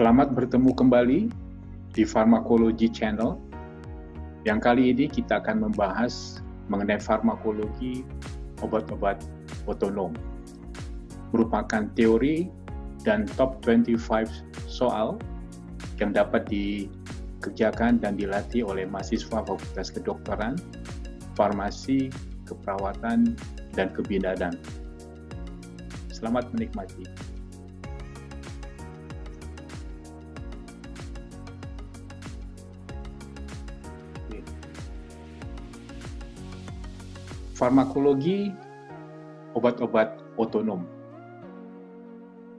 Selamat bertemu kembali di Farmakologi Channel. Yang kali ini kita akan membahas mengenai farmakologi obat-obat otonom. Merupakan teori dan top 25 soal yang dapat dikerjakan dan dilatih oleh mahasiswa Fakultas Kedokteran, Farmasi, Keperawatan, dan Kebidanan. Selamat menikmati. Farmakologi obat-obat otonom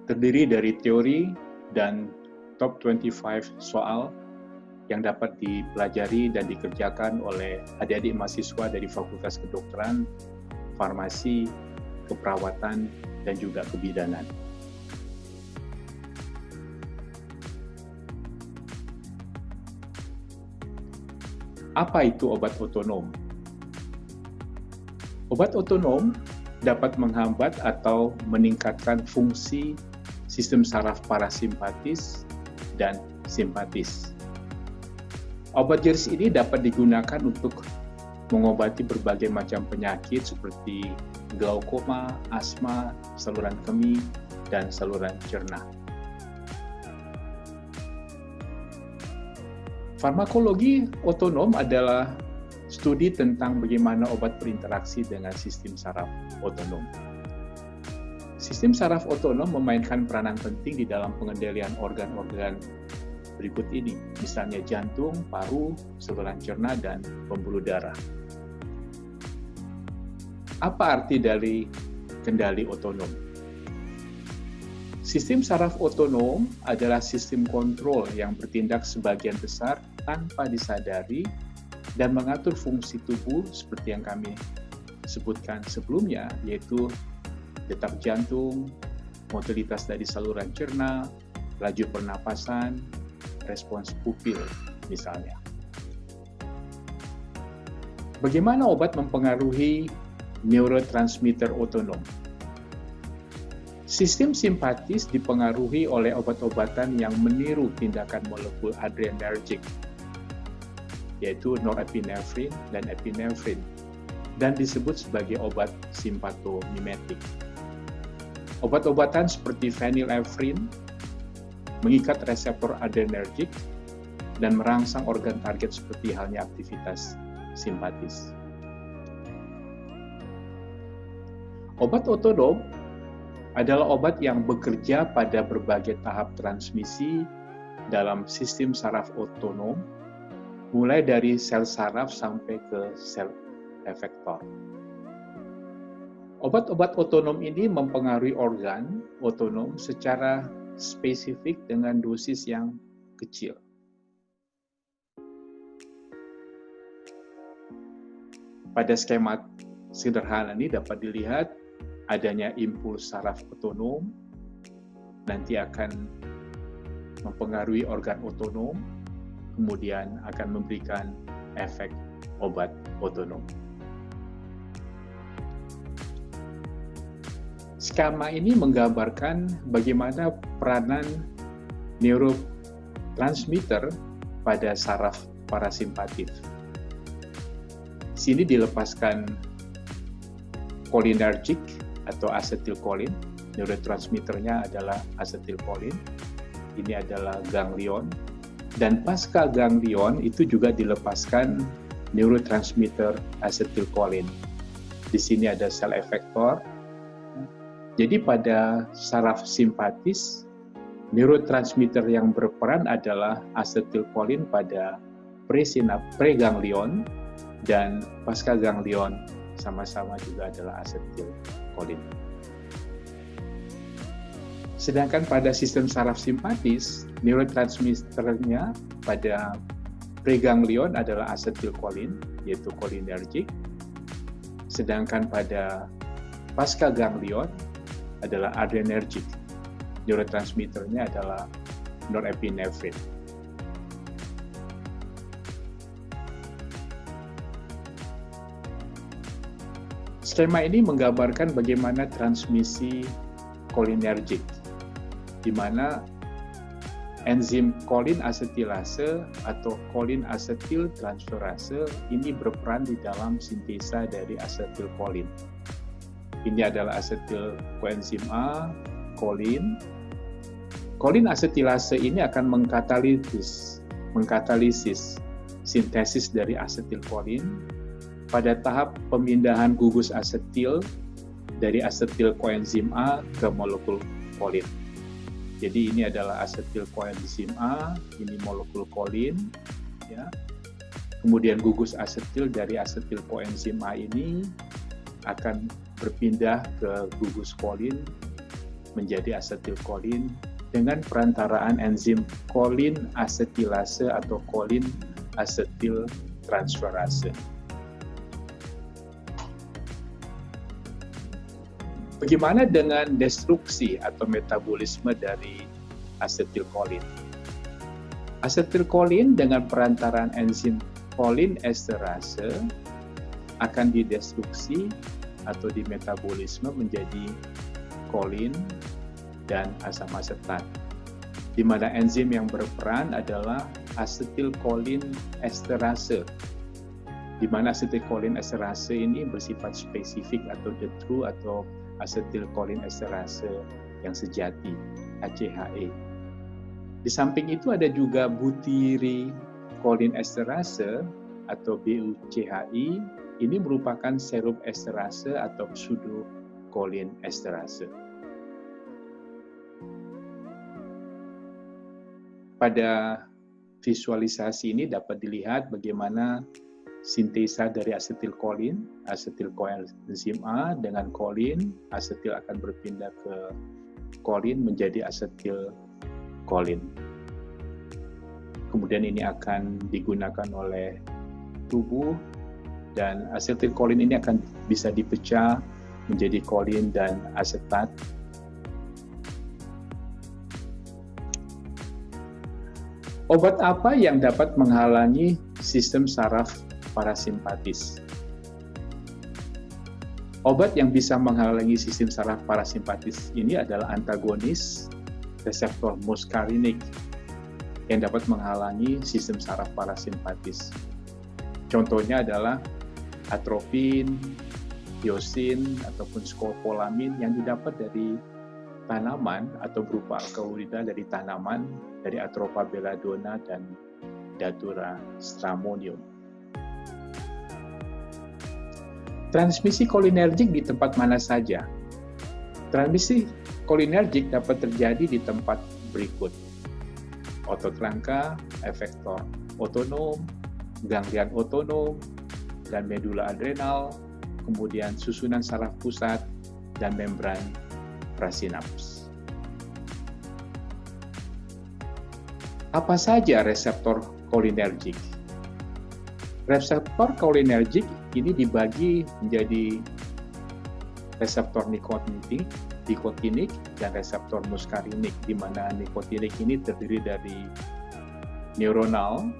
terdiri dari teori dan top 25 soal yang dapat dipelajari dan dikerjakan oleh adik-adik mahasiswa dari Fakultas Kedokteran, Farmasi, Keperawatan, dan juga Kebidanan. Apa itu obat otonom? Obat otonom dapat menghambat atau meningkatkan fungsi sistem saraf parasimpatis dan simpatis. Obat jenis ini dapat digunakan untuk mengobati berbagai macam penyakit seperti glaukoma, asma, saluran kemih, dan saluran cerna. Farmakologi otonom adalah studi tentang bagaimana obat berinteraksi dengan sistem saraf otonom. Sistem saraf otonom memainkan peranan penting di dalam pengendalian organ-organ berikut ini, misalnya jantung, paru, saluran cerna, dan pembuluh darah. Apa arti dari kendali otonom? Sistem saraf otonom adalah sistem kontrol yang bertindak sebagian besar tanpa disadari dan mengatur fungsi tubuh seperti yang kami sebutkan sebelumnya, yaitu detak jantung, motilitas dari saluran cerna, laju pernapasan, respons pupil misalnya. Bagaimana obat mempengaruhi neurotransmitter otonom? Sistem simpatis dipengaruhi oleh obat-obatan yang meniru tindakan molekul adrenergik, yaitu norepinefrin dan epinefrin, dan disebut sebagai obat simpatomimetik. Obat-obatan seperti phenylephrine mengikat reseptor adrenergik dan merangsang organ target seperti halnya aktivitas simpatis. Obat otonom adalah obat yang bekerja pada berbagai tahap transmisi dalam sistem saraf otonom, mulai dari sel saraf sampai ke sel efektor. Obat-obat otonom ini mempengaruhi organ otonom secara spesifik dengan dosis yang kecil. Pada skema sederhana ini dapat dilihat adanya impuls saraf otonom nanti akan mempengaruhi organ otonom, kemudian akan memberikan efek obat otonom. Skema ini menggambarkan bagaimana peranan neurotransmitter pada saraf parasimpatif. Sini dilepaskan cholinergic atau asetilkolin, neurotransmitternya adalah asetilkolin, ini adalah ganglion, dan pasca ganglion itu juga dilepaskan neurotransmitter asetilkolin. Di sini ada sel efektor. Jadi pada saraf simpatis, neurotransmitter yang berperan adalah asetilkolin pada preganglion, dan pasca ganglion sama-sama juga adalah asetilkolin. Sedangkan pada sistem saraf simpatis, neurotransmitternya pada preganglion adalah asetilkolin, yaitu cholinergic. Sedangkan pada pasca ganglion adalah adrenergic. Neurotransmitternya adalah norepinefrin. Skema ini menggambarkan bagaimana transmisi cholinergic, di mana enzim kolin asetilase atau kolin asetil transferase ini berperan di dalam sintesa dari asetilkolin. Ini adalah asetil koenzim A, kolin. Kolin asetilase ini akan mengkatalisis sintesis dari asetilkolin pada tahap pemindahan gugus asetil dari asetil koenzim A ke molekul kolin. Jadi ini adalah asetil koenzim A, ini molekul kolin, ya. Kemudian gugus asetil dari asetil koenzim A ini akan berpindah ke gugus kolin menjadi asetilkolin dengan perantaraan enzim kolin asetilase atau kolin asetil transferase. Bagaimana dengan destruksi atau metabolisme dari asetilkolin? Asetilkolin dengan perantaraan enzim kolin esterase akan didestruksi atau dimetabolisme menjadi kolin dan asam asetat, di mana enzim yang berperan adalah asetilkolin esterase, di mana asetilkolin esterase ini bersifat spesifik atau the true atau asetilkolin esterase yang sejati, ACHE. Di samping itu ada juga butiri kolin esterase atau BUCHI, ini merupakan serum esterase atau pseudo kolin esterase. Pada visualisasi ini dapat dilihat bagaimana sintesa dari asetilkolin, asetil koenzim A dengan kolin, asetil akan berpindah ke kolin menjadi asetilkolin. Kemudian ini akan digunakan oleh tubuh dan asetilkolin ini akan bisa dipecah menjadi kolin dan asetat. Obat apa yang dapat menghalangi sistem saraf parasimpatis? Obat yang bisa menghalangi sistem saraf parasimpatis ini adalah antagonis reseptor muskarinik yang dapat menghalangi sistem saraf parasimpatis. Contohnya adalah atropin, tiosin, ataupun skopolamin yang didapat dari tanaman atau berupa alkaloida dari tanaman, dari Atropa belladonna dan Datura stramonium. Transmisi kolinergik di tempat mana saja? Transmisi kolinergik dapat terjadi di tempat berikut: otot rangka, efektor otonom, ganglion otonom, dan medula adrenal, kemudian susunan saraf pusat, dan membran prasinaps. Apa saja reseptor kolinergik? Reseptor kolinergik ini dibagi menjadi reseptor nikotinik dan reseptor muskarinik, di mana nikotinik ini terdiri dari neuronal,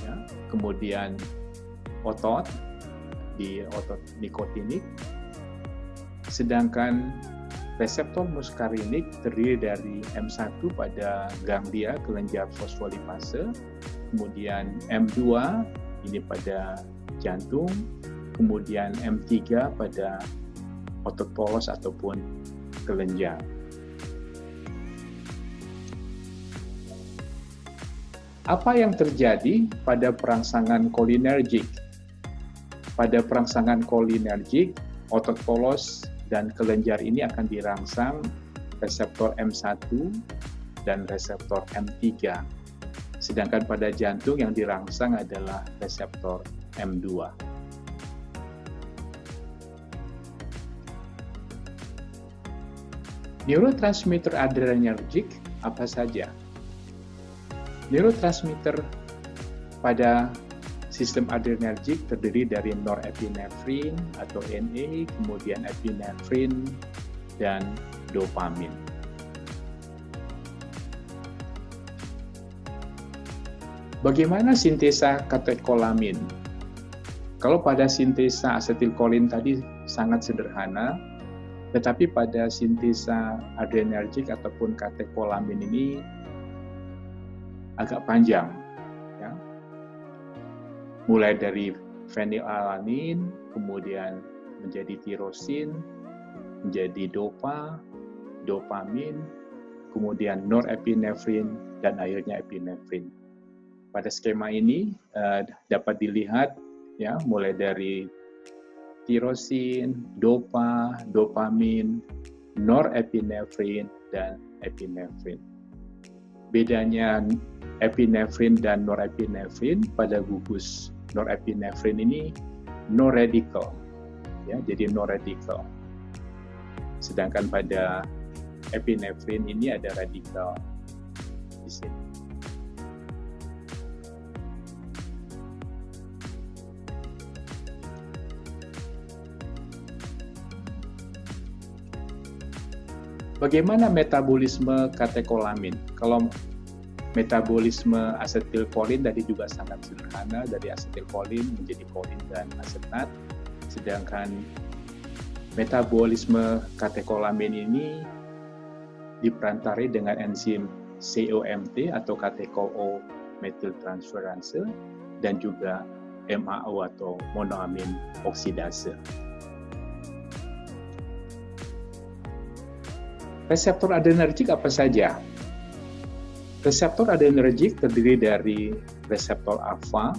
ya, kemudian otot di otot nikotinik, sedangkan reseptor muskarinik terdiri dari M1 pada ganglia kelenjar fosfolipase, kemudian M2 ini pada jantung, kemudian M3 pada otot polos ataupun kelenjar. Apa yang terjadi pada perangsangan kolinergik? Pada perangsangan kolinergik, otot polos dan kelenjar ini akan dirangsang reseptor M1 dan reseptor M3. Sedangkan pada jantung yang dirangsang adalah reseptor M2. Neurotransmitter adrenergik apa saja? Neurotransmitter pada sistem adrenergik terdiri dari norepinefrin atau NA, kemudian epinefrin, dan dopamin. Bagaimana sintesa katekolamin? Kalau pada sintesa asetilkolin tadi sangat sederhana, tetapi pada sintesa adrenergik ataupun katekolamin ini agak panjang, ya. Mulai dari fenilalanin, kemudian menjadi tirosin, menjadi dopa, dopamin, kemudian norepinefrin, dan akhirnya epinefrin. Pada skema ini dapat dilihat ya mulai dari tirosin, dopa, dopamin, norepinefrin, dan epinefrin. Bedanya epinefrin dan norepinefrin, pada gugus norepinefrin ini no radical, ya, jadi no radical. Sedangkan pada epinefrin ini ada radikal di sini. Bagaimana metabolisme katekolamin? Kalau metabolisme asetilkolin tadi juga sangat sederhana, dari asetilkolin menjadi kolin dan asetat. Sedangkan metabolisme katekolamin ini diperantarai dengan enzim COMT atau catechol methyltransferase dan juga MAO atau monoamin oksidase. Reseptor adrenergik apa saja? Reseptor adrenergik terdiri dari reseptor alfa,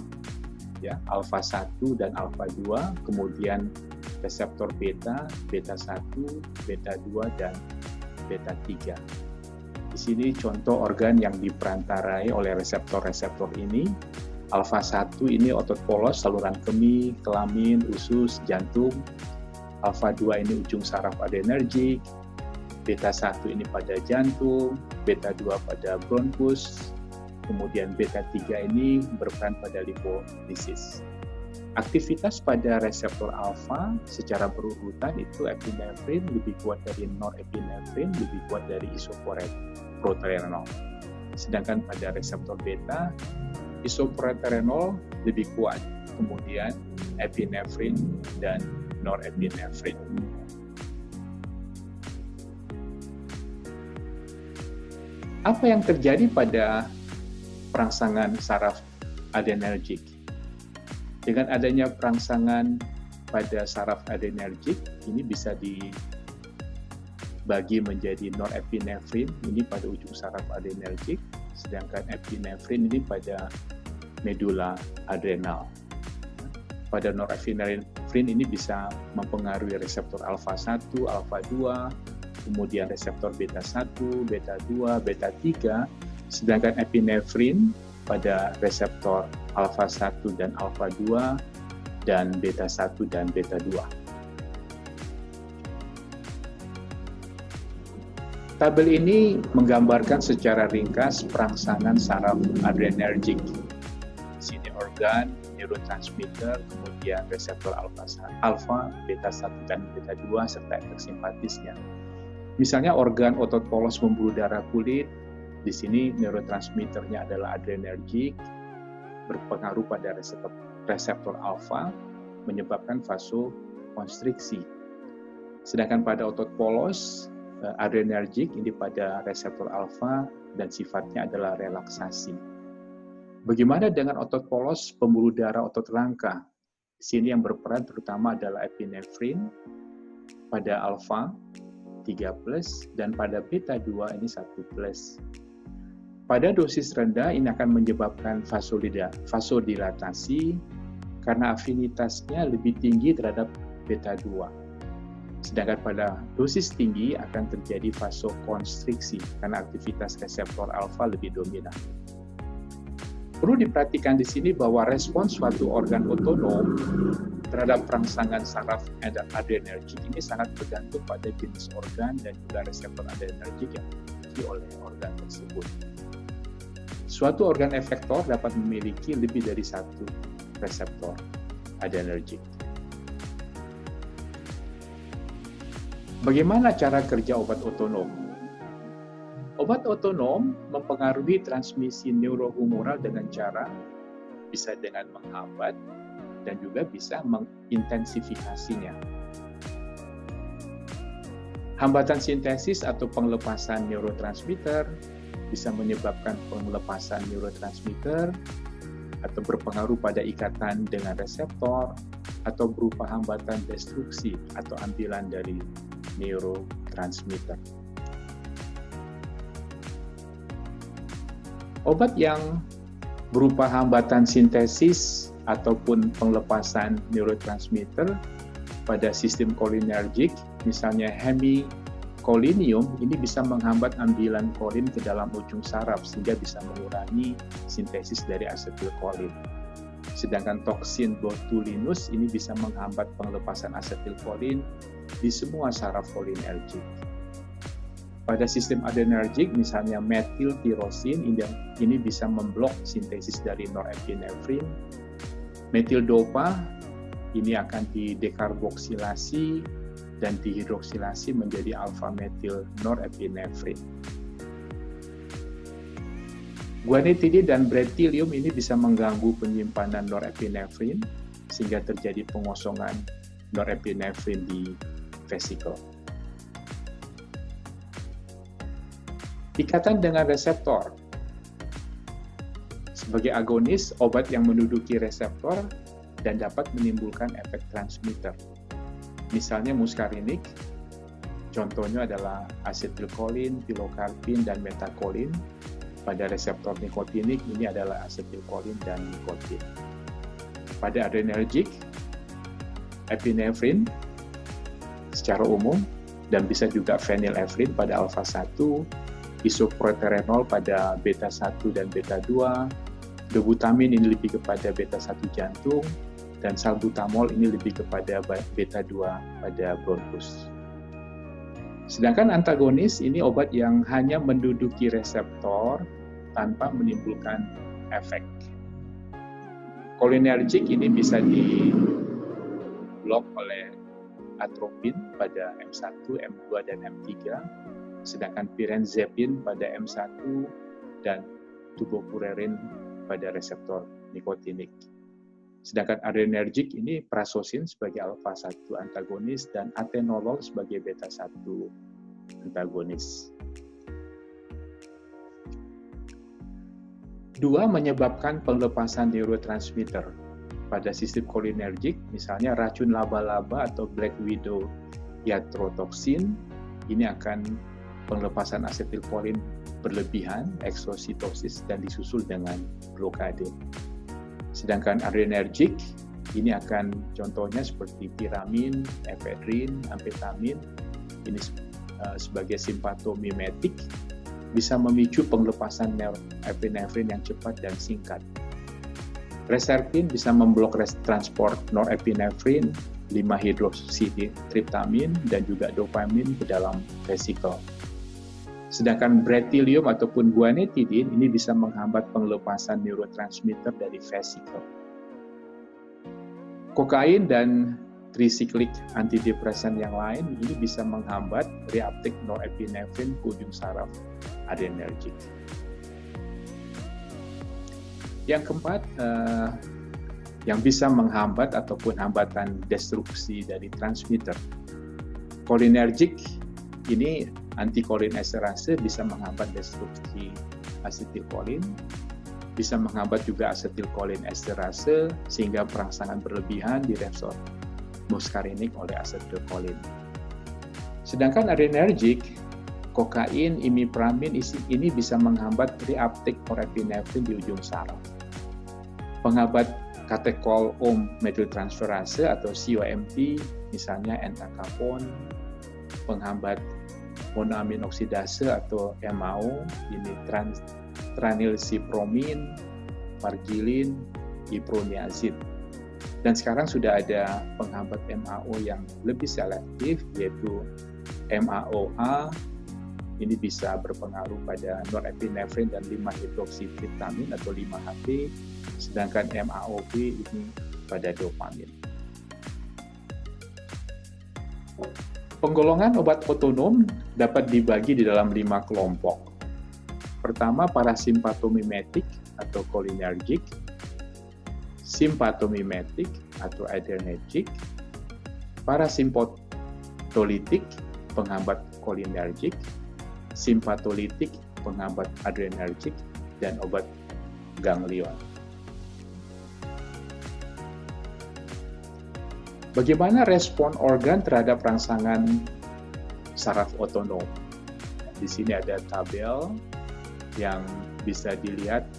ya, alfa 1 dan alfa 2, kemudian reseptor beta, beta 1, beta 2, dan beta 3. Di sini contoh organ yang diperantarai oleh reseptor-reseptor ini. Alfa 1 ini otot polos, saluran kemih, kelamin, usus, jantung. Alfa 2 ini ujung saraf adrenergik. Beta 1 ini pada jantung, beta 2 pada bronkus, kemudian beta 3 ini berperan pada lipolisis. Aktivitas pada reseptor alfa secara berurutan itu epinefrin lebih kuat dari norepinefrin, lebih kuat dari isoproterenol. Sedangkan pada reseptor beta, isoproterenol lebih kuat, kemudian epinefrin dan norepinefrin. Apa yang terjadi pada perangsangan saraf adrenergik? Dengan adanya perangsangan pada saraf adrenergik, ini bisa dibagi menjadi norepinefrin, ini pada ujung saraf adrenergik, sedangkan epinefrin ini pada medula adrenal. Pada norepinefrin ini bisa mempengaruhi reseptor alfa 1, alfa 2, kemudian reseptor beta 1, beta 2, beta 3, sedangkan epinefrin pada reseptor alfa 1 dan alfa 2, dan beta 1 dan beta 2. Tabel ini menggambarkan secara ringkas perangsangan saraf adrenergik. Di sini organ, neurotransmitter, kemudian reseptor alfa, beta 1 dan beta 2, serta efek simpatisnya. Misalnya organ otot polos pembuluh darah kulit, di sini neurotransmitternya adalah adrenergik, berpengaruh pada reseptor alfa, menyebabkan vasokonstriksi. Sedangkan pada otot polos, adrenergik ini pada reseptor alfa dan sifatnya adalah relaksasi. Bagaimana dengan otot polos pembuluh darah otot rangka? Di sini yang berperan terutama adalah epinefrin pada alfa 3+, dan pada beta 2 ini 1+. Pada dosis rendah ini akan menyebabkan vasodilatasi karena afinitasnya lebih tinggi terhadap beta 2. Sedangkan pada dosis tinggi akan terjadi vasokonstriksi karena aktivitas reseptor alfa lebih dominan. Perlu diperhatikan di sini bahwa respons suatu organ otonom terhadap perangsangan saraf adrenergik ini sangat bergantung pada jenis organ dan juga reseptor adrenergik yang dimiliki oleh organ tersebut. Suatu organ efektor dapat memiliki lebih dari satu reseptor adrenergik. Bagaimana cara kerja obat otonom? Obat otonom mempengaruhi transmisi neurohumoral dengan cara bisa dengan menghambat dan juga bisa mengintensifikasinya. Hambatan sintesis atau pengelepasan neurotransmitter bisa menyebabkan pelepasan neurotransmitter atau berpengaruh pada ikatan dengan reseptor atau berupa hambatan destruksi atau ambilan dari neurotransmitter. Obat yang berupa hambatan sintesis ataupun pelepasan neurotransmitter pada sistem kolinergik, misalnya hemikolinium, ini bisa menghambat ambilan kolin ke dalam ujung saraf sehingga bisa mengurangi sintesis dari asetilkolin. Sedangkan toksin botulinus ini bisa menghambat pelepasan asetilkolin di semua saraf kolinergik. Pada sistem adrenergik, misalnya metiltirosin, ini bisa memblok sintesis dari norepinefrin. Metildopa ini akan didekarboksilasi dan dihidroksilasi menjadi alfa-metil norepinefrin. Guanetidin dan brethilium ini bisa mengganggu penyimpanan norepinefrin sehingga terjadi pengosongan norepinefrin di vesikel. Ikatan dengan reseptor. Sebagai agonis, obat yang menduduki reseptor dan dapat menimbulkan efek transmitter. Misalnya muskarinik, contohnya adalah asetilkolin, pilokarpin, dan metakolin. Pada reseptor nikotinik, ini adalah asetilkolin dan nikotin. Pada adrenergik, epinefrin secara umum, dan bisa juga phenylefrin pada alfa-1, isoproterenol pada beta-1 dan beta-2, dobutamin ini lebih kepada beta-1 jantung, dan salbutamol ini lebih kepada beta-2 pada bronkus. Sedangkan antagonis ini obat yang hanya menduduki reseptor tanpa menimbulkan efek. Kolinergik ini bisa diblok oleh atropin pada M1, M2, dan M3, sedangkan pirenzepin pada M1 dan tubopurerin pada reseptor nikotinik. Sedangkan adrenergik ini prasosin sebagai alfa-1 antagonis dan atenolol sebagai beta-1 antagonis. Dua, menyebabkan pelepasan neurotransmitter pada sistem kolinergik, misalnya racun laba-laba atau black widow iatrotoksin, ini akan pelepasan asetilkolin berlebihan, eksositosis, dan disusul dengan blokade. Sedangkan adrenergik, ini akan contohnya seperti piramin, efedrin, amfetamin, ini sebagai simpatomimetik, bisa memicu pelepasan norepinefrin yang cepat dan singkat. Reserpin bisa memblok transport norepinefrin, 5-hidroksitriptamin, dan juga dopamin ke dalam vesikel. Sedangkan brethilium ataupun guanetidin ini bisa menghambat pelepasan neurotransmitter dari vesikel. Kokain dan trisiklik antidepresan yang lain ini bisa menghambat reuptake norepinefrin ke ujung saraf adrenergik. Yang keempat, yang bisa menghambat ataupun hambatan destruksi dari transmitter. Kolinergik ini antikolinesterase bisa menghambat destruksi asetilkolin, bisa menghambat juga asetilkolinesterase sehingga perangsangan berlebihan di reseptor muskarinik oleh asetilkolin. Sedangkan adrenergik, kokain, imipramin ini bisa menghambat reuptake norepinefrin di ujung saraf. Penghambat katekolom metiltransferase atau COMT, misalnya entacapone, penghambat monoamin oksidase atau MAO, ini tranilsipromin, pargilin, iproniazid. Dan sekarang sudah ada penghambat MAO yang lebih selektif, yaitu MAO-A, ini bisa berpengaruh pada norepinefrin dan 5-hidroksitriptamin atau 5-HT, sedangkan MAO-B ini pada dopamin. Penggolongan obat otonom dapat dibagi di dalam 5 kelompok. Pertama, parasimpatomimetik atau kolinergik, simpatomimetik atau adrenergik, parasimptolitik, penghambat kolinergik, simpatolitik, penghambat adrenergik, dan obat ganglion. Bagaimana respon organ terhadap rangsangan saraf otonom? Di sini ada tabel yang bisa dilihat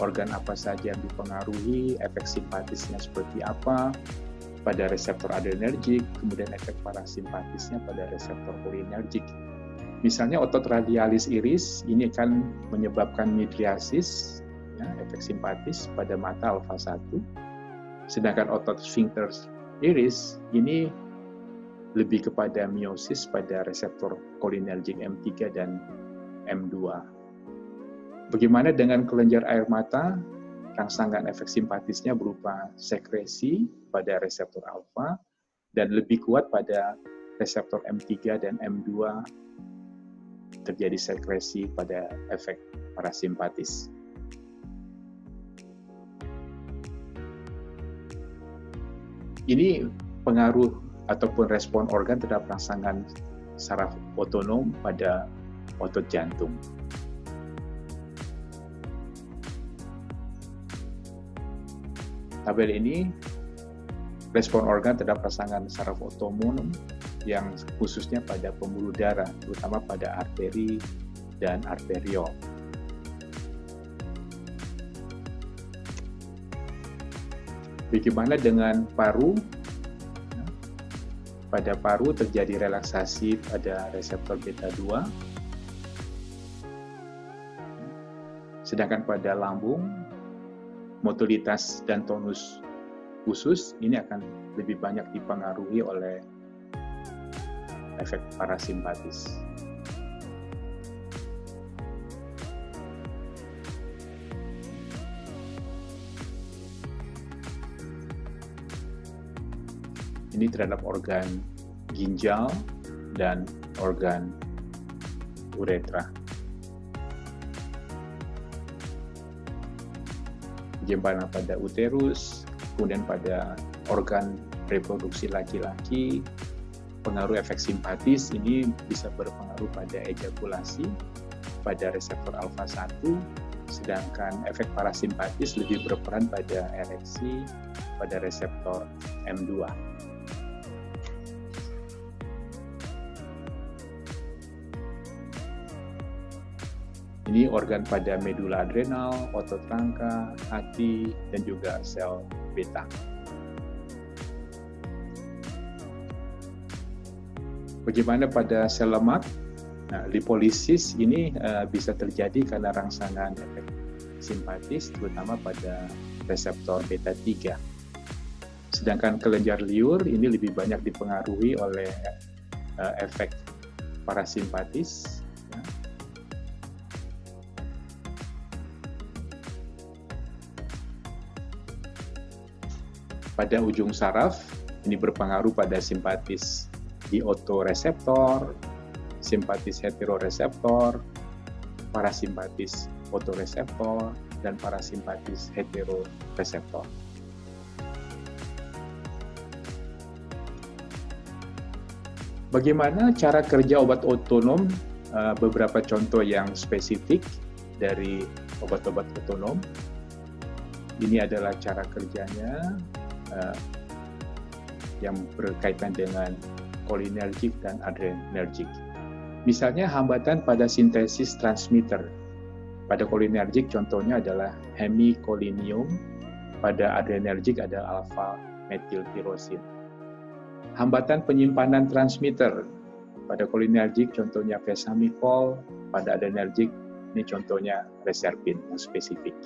organ apa saja yang dipengaruhi, efek simpatisnya seperti apa pada reseptor adrenergik, kemudian efek parasimpatisnya pada reseptor cholinergik. Misalnya otot radialis iris ini akan menyebabkan midriasis, ya, efek simpatis pada mata alfa 1. Sedangkan otot sphincter iris ini lebih kepada miosis pada reseptor cholinergik M3 dan M2. Bagaimana dengan kelenjar air mata? Rangsangan efek simpatisnya berupa sekresi pada reseptor alfa dan lebih kuat pada reseptor M3 dan M2 terjadi sekresi pada efek parasimpatis. Ini pengaruh ataupun respon organ terhadap rangsangan saraf otonom pada otot jantung. Tabel ini respon organ terhadap rangsangan saraf otonom yang khususnya pada pembuluh darah, terutama pada arteri dan arteriol. Bagaimana dengan paru? Pada paru terjadi relaksasi pada reseptor beta 2. Sedangkan pada lambung, motilitas dan tonus usus ini akan lebih banyak dipengaruhi oleh efek parasimpatis. Ini terhadap organ ginjal dan organ uretra. Bagaimana pada uterus, kemudian pada organ reproduksi laki-laki, pengaruh efek simpatis ini bisa berpengaruh pada ejakulasi, pada reseptor alfa 1, sedangkan efek parasimpatis lebih berperan pada ereksi, pada reseptor M2. Ini organ pada medula adrenal, otot rangka, hati, dan juga sel beta. Bagaimana pada sel lemak? Nah, lipolisis ini bisa terjadi karena rangsangan efek simpatis, terutama pada reseptor beta 3. Sedangkan kelenjar liur ini lebih banyak dipengaruhi oleh efek parasimpatis. Pada ujung saraf, ini berpengaruh pada simpatis diotoreseptor, simpatis heteroreseptor, parasimpatis otoreseptor, dan parasimpatis heteroreseptor. Bagaimana cara kerja obat otonom? Beberapa contoh yang spesifik dari obat-obat otonom. Ini adalah cara kerjanya yang berkaitan dengan cholinergik dan adrenergik. Misalnya hambatan pada sintesis transmitter. Pada cholinergik contohnya adalah hemicolinium, pada adrenergik ada alpha-metiltirosin. Hambatan penyimpanan transmitter. Pada cholinergik contohnya vesamicol, pada adrenergik ini contohnya reserpin yang spesifik.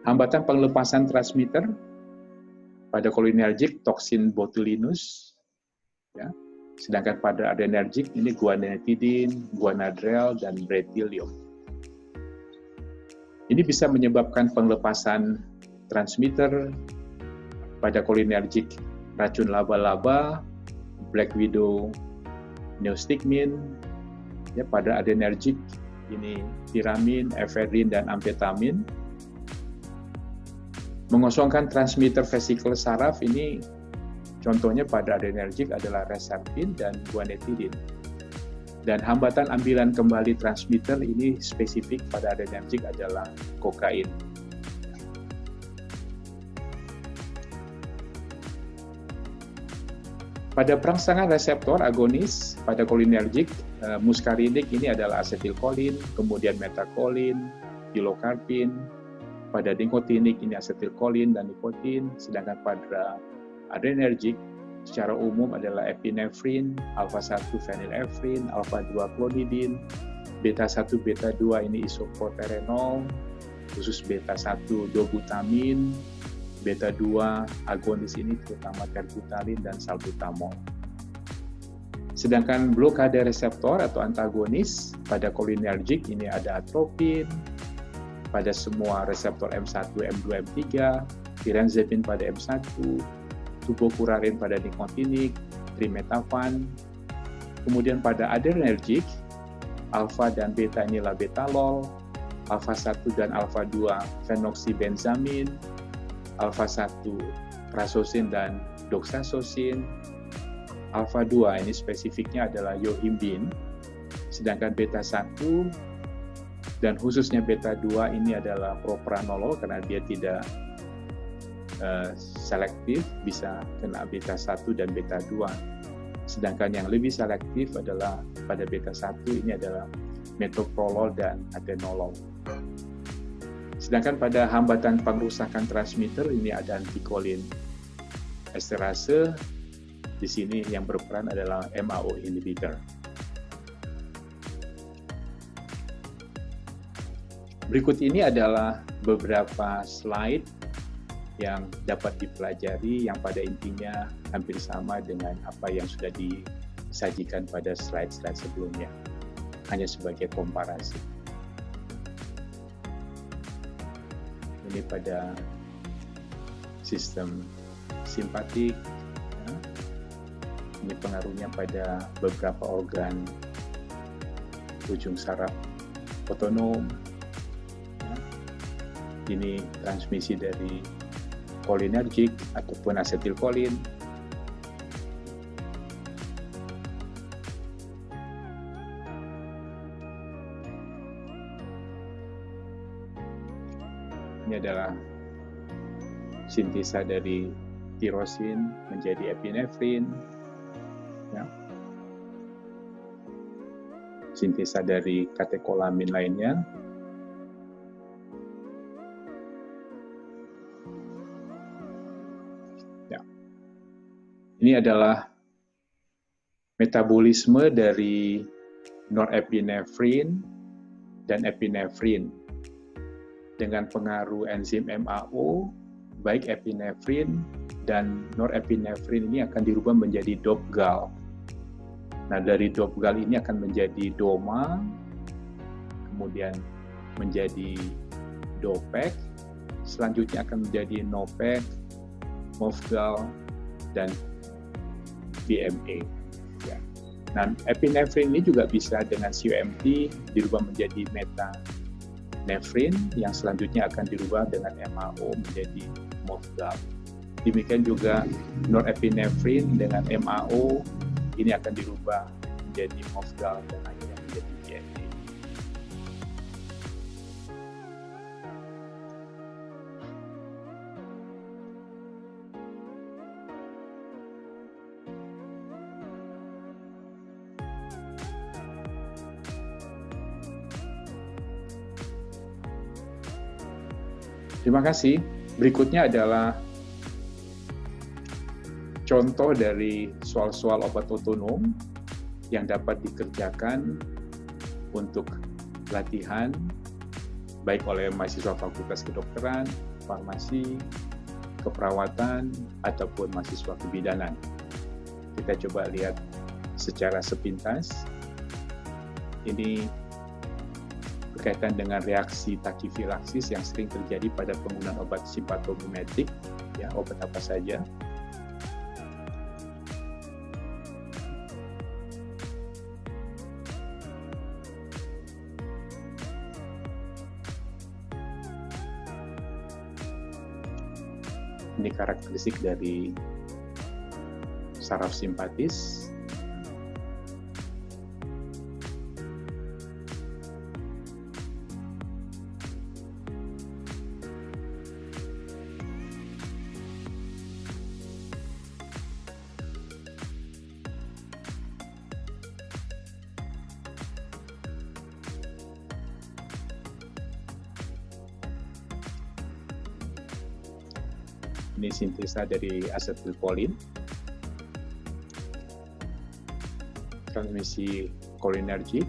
Hambatan pelepasan transmitter. Pada cholinergik toksin botulinus, ya. Sedangkan pada adrenergik ini guanetidin, guanadrel, dan bretylium. Ini bisa menyebabkan pelepasan transmitter. Pada cholinergik racun laba-laba, black widow, neostigmin. Ya, pada adrenergik ini tiramin, efedrin, dan amfetamin. Mengosongkan transmitter vesikel saraf ini contohnya pada adrenergik adalah reserpin dan guanetidin. Dan hambatan ambilan kembali transmitter ini spesifik pada adrenergic adalah kokain. Pada perangsangan reseptor agonis pada kolinergik, muskarinik ini adalah asetilkolin, kemudian metakolin, pilokarpin. Pada nikotinik ini asetilkolin dan nikotin, sedangkan pada adrenergic secara umum adalah epinefrin, alfa-1 phenylefrin, alfa-2 klonidin, beta-1 beta-2 ini isoproterenol, khusus beta-1 dobutamin, beta-2 agonis ini terutama terbutalin dan salbutamol. Sedangkan blokade reseptor atau antagonis pada kolinergik ini ada atropin, pada semua reseptor M1, M2, M3, tirenzepin pada M1, tubokurarin pada nikotinik, trimetafan. Kemudian pada adrenergic, alfa dan beta inilah betalol, alfa-1 dan alfa-2 fenoksibenzamin, alfa-1 prasosin dan doxazosin, alfa-2 ini spesifiknya adalah yohimbin, sedangkan beta-1 dan khususnya beta-2 ini adalah propranolol karena dia tidak selektif, bisa kena beta-1 dan beta-2. Sedangkan yang lebih selektif adalah pada beta-1 ini adalah metoprolol dan atenolol. Sedangkan pada hambatan pengrusakan transmitter ini ada antikolin esterase. Di sini yang berperan adalah MAO inhibitor. Berikut ini adalah beberapa slide yang dapat dipelajari yang pada intinya hampir sama dengan apa yang sudah disajikan pada slide-slide sebelumnya. Hanya sebagai komparasi. Ini pada sistem simpatik, ya. Ini pengaruhnya pada beberapa organ ujung saraf otonom. Ya. Ini transmisi dari kolinergik ataupun asetilkolin. Ini adalah sintesa dari tirosin menjadi epinefrin, ya. Sintesa dari katekolamin lainnya. Ya. Ini adalah metabolisme dari norepinefrin dan epinefrin. Dengan pengaruh enzim MAO, baik epinefrin dan norepinefrin ini akan dirubah menjadi DOPGAL. Nah, dari DOPGAL ini akan menjadi DOMA, kemudian menjadi DOPEC, selanjutnya akan menjadi NOPEC, MOFGAL, dan DMA. Ya. Nah, epinefrin ini juga bisa dengan COMT dirubah menjadi metanefrin, yang selanjutnya akan dirubah dengan MAO menjadi MOFGAL. Demikian juga norepinefrin dengan MAO ini akan dirubah menjadi MOFGAL dan akhirnya menjadi DMA. Terima kasih. Berikutnya adalah contoh dari soal-soal obat otonom yang dapat dikerjakan untuk latihan baik oleh mahasiswa Fakultas Kedokteran, Farmasi, Keperawatan, ataupun mahasiswa kebidanan. Kita coba lihat secara sepintas. Ini berkaitan dengan reaksi takifilaksis yang sering terjadi pada penggunaan obat simpatomimetik, ya, obat apa saja. Ini karakteristik dari saraf simpatis. Ini sintesa dari asetilkolin. Transmisi kolinergik.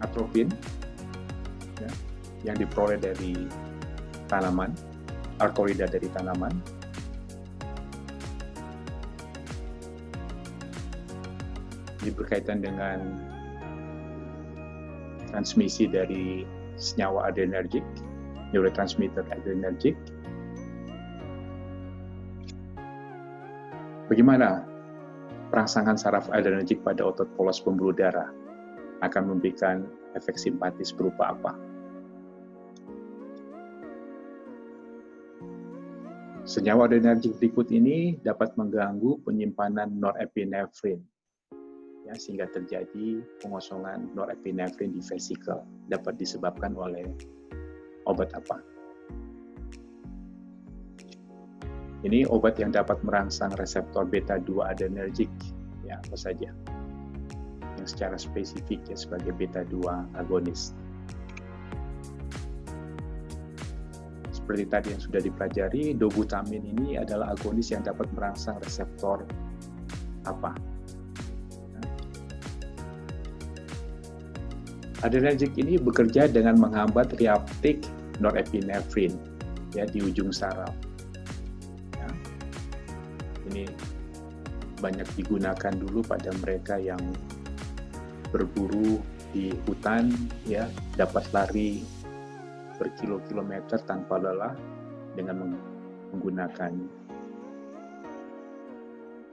Atropin, ya, yang diperoleh dari tanaman, alkaloida dari tanaman. Ini berkaitan dengan transmisi dari senyawa adrenergik, neurotransmitter adrenergik. Bagaimana perangsangan saraf adrenergik pada otot polos pembuluh darah akan memberikan efek simpatis berupa apa? Senyawa adrenergik berikut ini dapat mengganggu penyimpanan norepinefrin, ya, sehingga terjadi pengosongan norepinefrin di vesikel. Dapat disebabkan oleh obat apa? Ini obat yang dapat merangsang reseptor beta 2 adrenergik, ya, apa saja yang secara spesifik ya sebagai beta 2 agonis. Seperti tadi yang sudah dipelajari, dobutamin ini adalah agonis yang dapat merangsang reseptor apa? Adrenergik ini bekerja dengan menghambat reuptake norepinefrin, ya, di ujung saraf. Ya. Ini banyak digunakan dulu pada mereka yang berburu di hutan, ya, dapat lari berkilo-kilometer tanpa lelah dengan menggunakan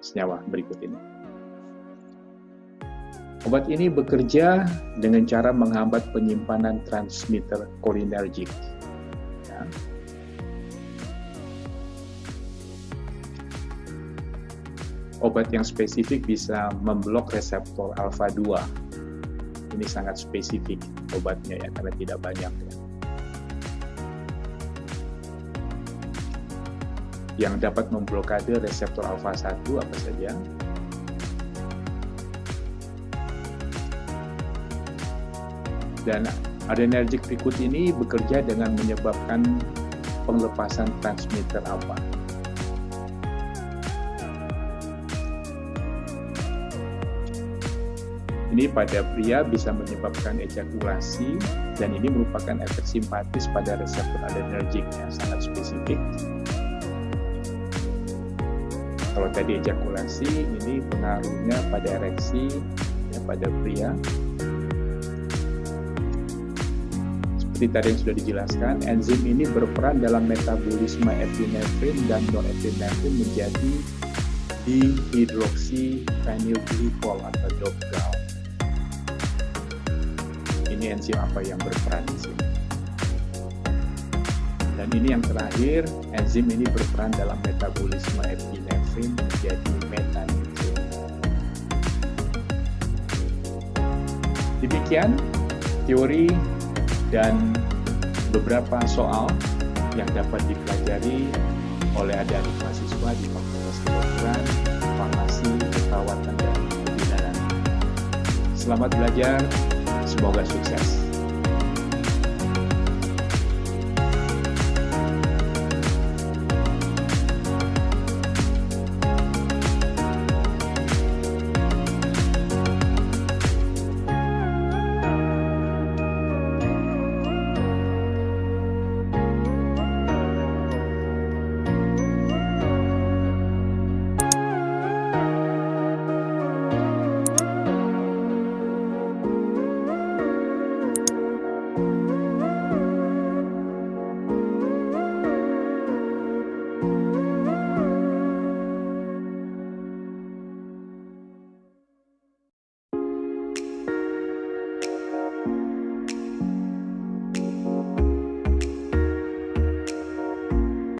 senyawa berikut ini. Obat ini bekerja dengan cara menghambat penyimpanan transmitter kolinergik. Ya. Obat yang spesifik bisa memblok reseptor alfa 2. Ini sangat spesifik obatnya ya, karena tidak banyak ya. Yang dapat memblokade reseptor alfa 1 apa saja? Dan adrenergik berikut ini bekerja dengan menyebabkan penglepasan transmitter alfa. Ini pada pria bisa menyebabkan ejakulasi, dan ini merupakan efek simpatis pada reseptor adrenergik yang sangat spesifik. Kalau tadi ejakulasi, ini pengaruhnya pada ereksi ya, pada pria. Seperti tadi yang sudah dijelaskan, enzim ini berperan dalam metabolisme epinefrin dan norepinefrin menjadi dihidroksiphenylglycol atau DOPGAL. Ini enzim apa yang berperan di sini? Dan ini yang terakhir, enzim ini berperan dalam metabolisme epinefrin menjadi metanefrin. Demikian teori dan beberapa soal yang dapat dipelajari oleh adik-adik mahasiswa di Fakultas Kedokteran, Farmasi, Keperawatan, dan Kebidanan. Selamat belajar, semoga sukses.